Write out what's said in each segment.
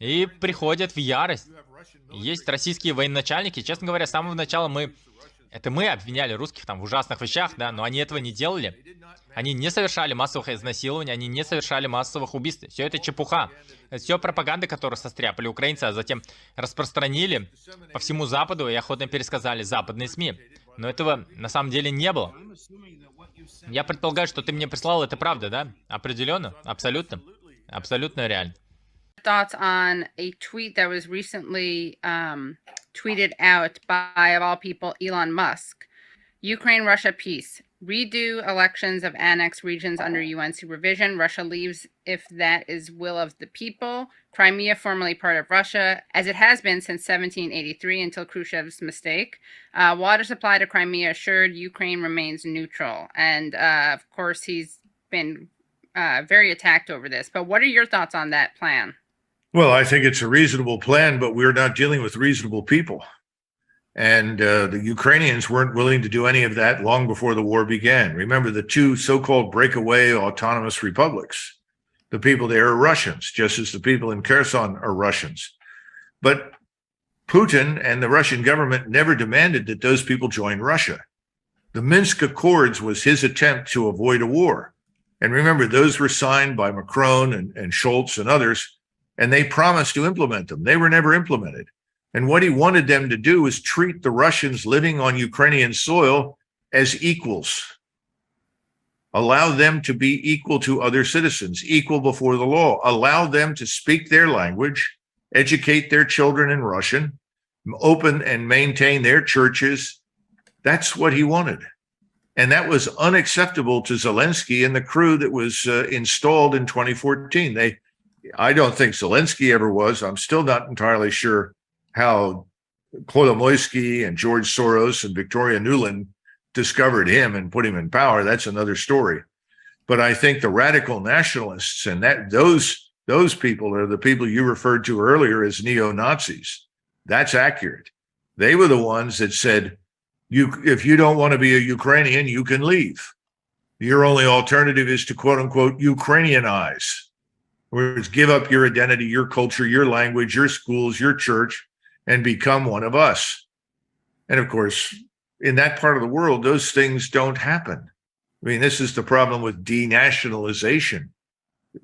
и приходят в ярость. Есть российские военачальники, честно говоря, с самого начала мы обвиняли русских там в ужасных вещах, да, но они этого не делали. Они не совершали массовых изнасилований, они не совершали массовых убийств. Все это чепуха. Это все пропаганда, которую состряпали украинцы, а затем распространили по всему Западу и охотно пересказали западные СМИ. Но этого на самом деле не было. Я предполагаю, что ты мне прислал, это правда, да? Определенно, абсолютно. Абсолютно реально. Thoughts on a tweet that was recently tweeted out by, of all people, Elon Musk. Ukraine-Russia peace. Redo elections of annexed regions under UN supervision. Russia leaves if that is will of the people. Crimea formerly part of Russia, as it has been since 1783 until Khrushchev's mistake. Water supply to Crimea assured. Ukraine remains neutral. And of course, he's been very attacked over this. But what are your thoughts on that plan? Well, I think it's a reasonable plan, but we're not dealing with reasonable people. And the Ukrainians weren't willing to do any of that long before the war began. Remember, the two so-called breakaway autonomous republics, the people there are Russians, just as the people in Kherson are Russians. But Putin and the Russian government never demanded that those people join Russia. The Minsk Accords was his attempt to avoid a war. And remember, those were signed by Macron and Scholz and others, and they promised to implement them. They were never implemented. And what he wanted them to do was treat the Russians living on Ukrainian soil as equals. Allow them to be equal to other citizens, equal before the law. Allow them to speak their language, educate their children in Russian, open and maintain their churches. That's what he wanted. And that was unacceptable to Zelensky and the crew that was installed in 2014. I don't think Zelensky ever was. I'm still not entirely sure how Kolomoisky and George Soros and Victoria Nuland discovered him and put him in power. That's another story. But I think the radical nationalists and those people are the people you referred to earlier as neo-Nazis. That's accurate. They were the ones that said, if you don't want to be a Ukrainian, you can leave. Your only alternative is to quote unquote Ukrainianize, whereas give up your identity, your culture, your language, your schools, your church, and become one of us. And of course, in that part of the world, those things don't happen. I mean, this is the problem with denationalization.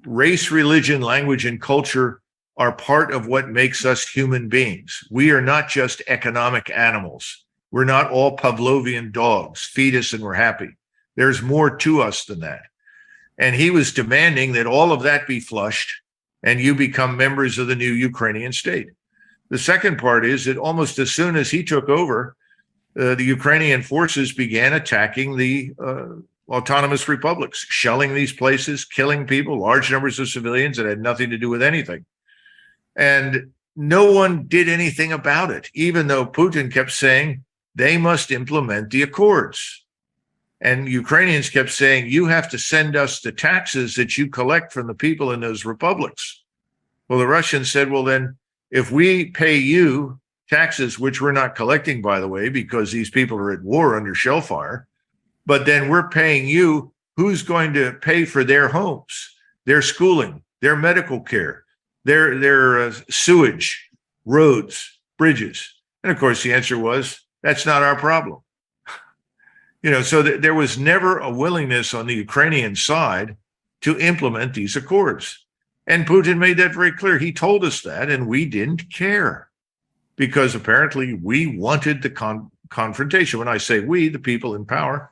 Race, religion, language, and culture are part of what makes us human beings. We are not just economic animals. We're not all Pavlovian dogs. Feed us and we're happy. There's more to us than that. And he was demanding that all of that be flushed and you become members of the new Ukrainian state. The second part is that almost as soon as he took over, the Ukrainian forces began attacking the autonomous republics, shelling these places, killing people, large numbers of civilians that had nothing to do with anything. And no one did anything about it, even though Putin kept saying they must implement the accords. And Ukrainians kept saying, you have to send us the taxes that you collect from the people in those republics. Well, the Russians said, well, then, if we pay you taxes, which we're not collecting, by the way, because these people are at war under shellfire, but then we're paying you, who's going to pay for their homes, their schooling, their medical care, their sewage, roads, bridges? And of course, the answer was, that's not our problem. So there was never a willingness on the Ukrainian side to implement these accords. And Putin made that very clear. He told us that, and we didn't care because apparently we wanted the confrontation. When I say we, the people in power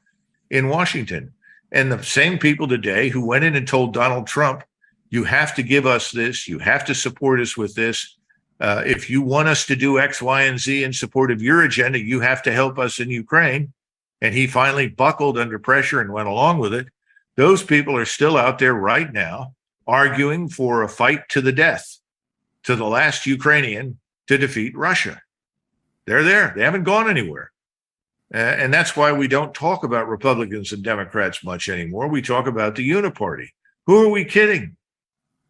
in Washington, and the same people today who went in and told Donald Trump, you have to give us this, you have to support us with this. If you want us to do X, Y, and Z in support of your agenda, you have to help us in Ukraine. And he finally buckled under pressure and went along with it. Those people are still out there right now arguing for a fight to the death, to the last Ukrainian to defeat Russia. They're there. They haven't gone anywhere. And that's why we don't talk about Republicans and Democrats much anymore. We talk about the uniparty. Who are we kidding?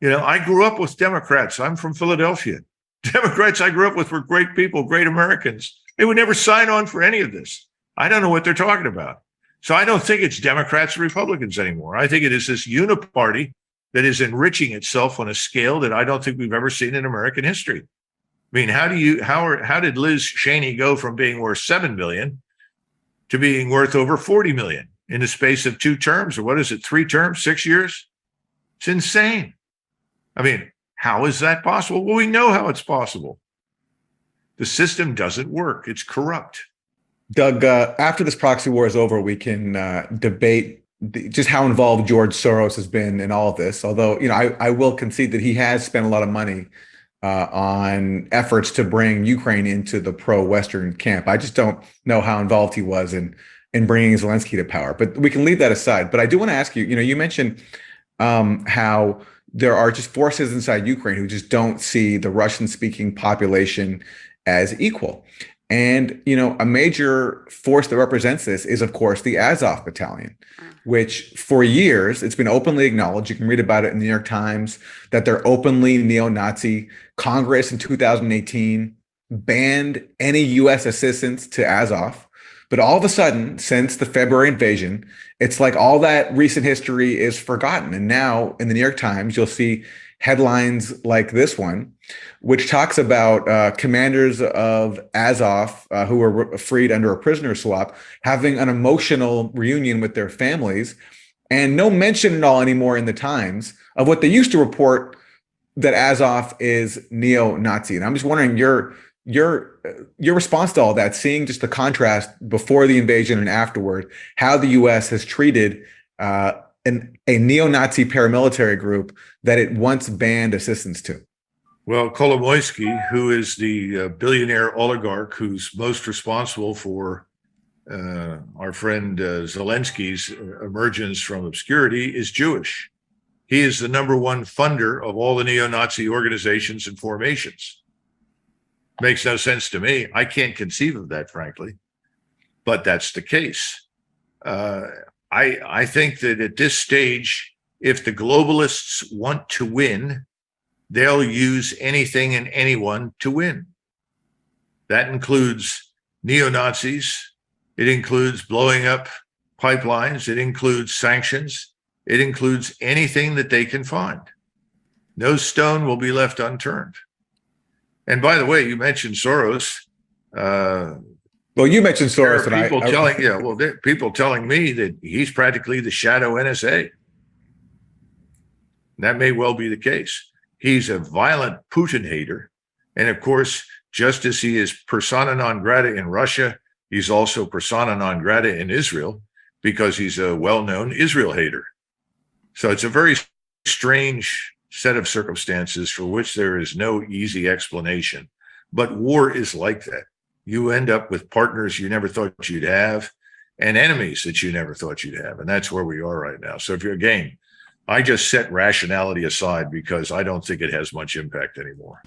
I grew up with Democrats. I'm from Philadelphia. Democrats I grew up with were great people, great Americans. They would never sign on for any of this. I don't know what they're talking about. So I don't think it's Democrats and Republicans anymore. I think it is this uniparty that is enriching itself on a scale that I don't think we've ever seen in American history. I mean, how did Liz Cheney go from being worth 7 billion to being worth over 40 million in the space of 2 terms, or what is it, 3 terms, 6 years? It's insane. I mean, how is that possible? Well, we know how it's possible. The system doesn't work. It's corrupt. Doug, after this proxy war is over, we can debate just how involved George Soros has been in all of this. Although, you know, I will concede that he has spent a lot of money on efforts to bring Ukraine into the pro-Western camp. I just don't know how involved he was in bringing Zelensky to power. But we can leave that aside. But I do want to ask you, you know, you mentioned how there are just forces inside Ukraine who just don't see the Russian-speaking population as equal. And, you know, a major force that represents this is, of course, the Azov Battalion, which for years, it's been openly acknowledged. You can read about it in the New York Times, that they're openly neo-Nazi. Congress in 2018 banned any U.S. assistance to Azov. But all of a sudden, since the February invasion, it's like all that recent history is forgotten. And now in the New York Times, you'll see headlines like this one, which talks about commanders of Azov who were freed under a prisoner swap having an emotional reunion with their families, and no mention at all anymore in the Times of what they used to report, that Azov is neo-Nazi. And I'm just wondering your response to all that, seeing just the contrast before the invasion and afterward, how the U.S. has treated a neo-Nazi paramilitary group that it once banned assistance to. Well, Kolomoisky, who is the billionaire oligarch who's most responsible for our friend Zelensky's emergence from obscurity, is Jewish. He is the #1 funder of all the neo-Nazi organizations and formations. Makes no sense to me. I can't conceive of that, frankly, but that's the case. I think that at this stage, if the globalists want to win, they'll use anything and anyone to win. That includes neo-Nazis. It includes blowing up pipelines. It includes sanctions. It includes anything that they can find. No stone will be left unturned. And by the way, you mentioned Soros. Well, you mentioned Soros, there are people telling me that he's practically the shadow NSA. That may well be the case. He's a violent Putin hater. And of course, just as he is persona non grata in Russia, he's also persona non grata in Israel because he's a well-known Israel hater. So it's a very strange set of circumstances for which there is no easy explanation. But war is like that. You end up with partners you never thought you'd have and enemies that you never thought you'd have. And that's where we are right now. So if you're again, I just set rationality aside because I don't think it has much impact anymore.